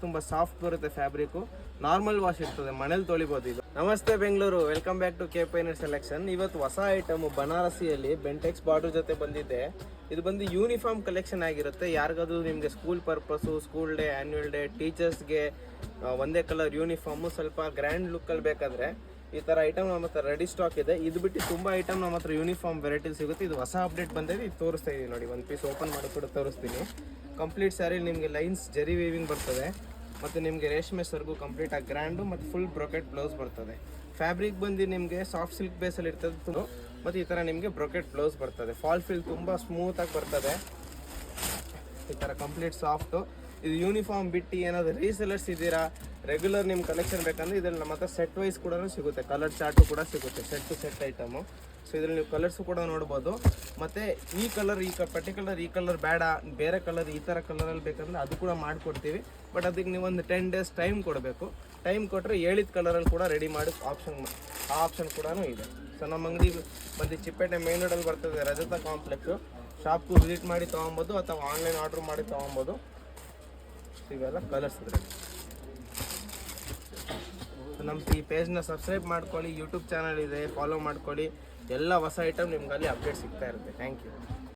ತುಂಬಾ ಸಾಫ್ಟ್ ಬರುತ್ತೆ fabric. Normal wash ಇರ್ತದೆ, ಮನೇಲಿ ತೊಳಿಬಹುದು ಇದು. ನಮಸ್ತೆ Bengaluru, welcome back to K ಪೈನರ್ ಸೆಲೆಕ್ಷನ್. ಇವತ್ತು ಹೊಸ ಐಟಮ್ ಬನಾರಸಿಯಲ್ಲಿ ಬೆಂಟೆಕ್ಸ್ ಬಾರ್ಡರ್ ಜೊತೆ ಬಂದಿದೆ. ಇದು ಬಂದು ಯೂನಿಫಾರ್ಮ್ ಕಲೆಕ್ಷನ್ ಆಗಿರುತ್ತೆ. ಯಾರಿಗಾದ್ರೂ ನಿಮಗೆ school purpose, school day, annual day, ಟೀಚರ್ಸ್ಗೆ ಒಂದೇ ಕಲರ್ ಯೂನಿಫಾರ್ಮು ಸ್ವಲ್ಪ ಗ್ರ್ಯಾಂಡ್ ಲುಕ್ಕಲ್ಲಿ ಬೇಕಾದರೆ ಈ ಥರ ಐಟಮ್ ನಮ್ಮ ಹತ್ರ ರೆಡಿ ಸ್ಟಾಕ್ ಇದೆ. ಇದು ಬಿಟ್ಟು ತುಂಬ ಐಟಮ್ ನಮ್ಮ ಹತ್ರ ಯೂನಿಫಾರ್ಮ್ ವೆರೈಟಿ ಸಿಗುತ್ತೆ. ಇದು ಹೊಸ ಅಪ್ಡೇಟ್ ಬಂದಿದೆ, ಇದು ತೋರಿಸ್ತಾ ಇದೀನಿ ನೋಡಿ. ಒಂದು ಪೀಸ್ ಓಪನ್ ಮಾಡಿ ಕೂಡ ತೋರಿಸ್ತೀನಿ. ಕಂಪ್ಲೀಟ್ ಸ್ಯಾರಿ ನಿಮಗೆ ಲೈನ್ಸ್ ಜರಿ ವೀವಿಂಗ್ ಬರ್ತದೆ ಮತ್ತು ನಿಮಗೆ ರೇಷ್ಮೆ ಸರ್ಗು ಕಂಪ್ಲೀಟ್ ಆಗಿ ಗ್ರ್ಯಾಂಡು ಮತ್ತು ಫುಲ್ ಬ್ರೊಕೆಟ್ ಬ್ಲೌಸ್ ಬರ್ತದೆ. ಫ್ಯಾಬ್ರಿಕ್ ಬಂದು ನಿಮಗೆ ಸಾಫ್ಟ್ ಸಿಲ್ಕ್ ಬೇಸಲ್ಲಿ ಇರ್ತದೆ ಮತ್ತು ಈ ಥರ ನಿಮಗೆ ಬ್ರೊಕೆಟ್ ಬ್ಲೌಸ್ ಬರ್ತದೆ. ಫಾಲ್ ಫಿಲ್ ತುಂಬ ಸ್ಮೂತಾಗಿ ಬರ್ತದೆ. ಈ ಥರ ಕಂಪ್ಲೀಟ್ ಸಾಫ್ಟು. ಇದು ಯೂನಿಫಾರ್ಮ್ ಬಿಟ್ಟು ಏನಾದರೂ ರೀಸೆಲರ್ಸ್ ಇದ್ದೀರಾ, ರೆಗ್ಯುಲರ್ ನಿಮ್ಮ ಕಲೆಕ್ಷನ್ ಬೇಕಂದ್ರೆ ಇದರಲ್ಲಿ ನಮ್ಮ ಹತ್ರ ಸೆಟ್ ವೈಸ್ ಕೂಡ ಸಿಗುತ್ತೆ. ಕಲರ್ ಚಾರ್ಟು ಕೂಡ ಸಿಗುತ್ತೆ, set to set item. So ಇದರಲ್ಲಿ ನೀವು ಕಲರ್ಸು ಕೂಡ ನೋಡ್ಬೋದು. ಮತ್ತು ಈ ಕಲರ್ ಪರ್ಟಿಕ್ಯುಲರ್ ಈ ಕಲರ್ ಬೇಡ, ಬೇರೆ ಕಲರ್ ಈ ಥರ ಕಲರಲ್ಲಿ ಬೇಕಂದ್ರೆ ಅದು ಕೂಡ ಮಾಡಿಕೊಡ್ತೀವಿ. ಬಟ್ ಅದಕ್ಕೆ ನೀವು ಒಂದು 10 days ಟೈಮ್ ಕೊಡಬೇಕು. ಟೈಮ್ ಕೊಟ್ಟರೆ ಹೇಳಿದ ಕಲರಲ್ಲಿ ಕೂಡ ರೆಡಿ ಮಾಡಿ ಆ ಆಪ್ಷನ್ ಕೂಡ ಇದೆ. ಸೊ ನಮ್ಮ ಅಂಗಡಿ ಬಂದು ಚಿಪ್ಪೇಟೆ ಮೇನ್ ರೋಡಲ್ಲಿ ಬರ್ತದೆ, ರಜತ ಕಾಂಪ್ಲೆಕ್ಸು. ಶಾಪ್ಗೂ ವಿಸಿಟ್ ಮಾಡಿ ತೊಗೊಬೋದು ಅಥವಾ ಆನ್ಲೈನ್ ಆರ್ಡ್ರ್ ಮಾಡಿ ತೊಗೊಬೋದು. ಇವೆಲ್ಲ ಕಲರ್ಸ್ ಇದ್ರೆ ನಮ್ಮ ಈ ಪೇಜ್ನ ಸಬ್ಸ್ಕ್ರೈಬ್ ಮಾಡ್ಕೊಳ್ಳಿ. ಯೂಟ್ಯೂಬ್ ಚಾನಲ್ ಇದೆ, ಫಾಲೋ ಮಾಡ್ಕೊಳ್ಳಿ. ಎಲ್ಲ ಹೊಸ ಐಟಮ್ ನಿಮ್ಗೆ ಅಲ್ಲಿ ಅಪ್ಡೇಟ್ ಸಿಗ್ತಾ ಇರುತ್ತೆ. Thank you.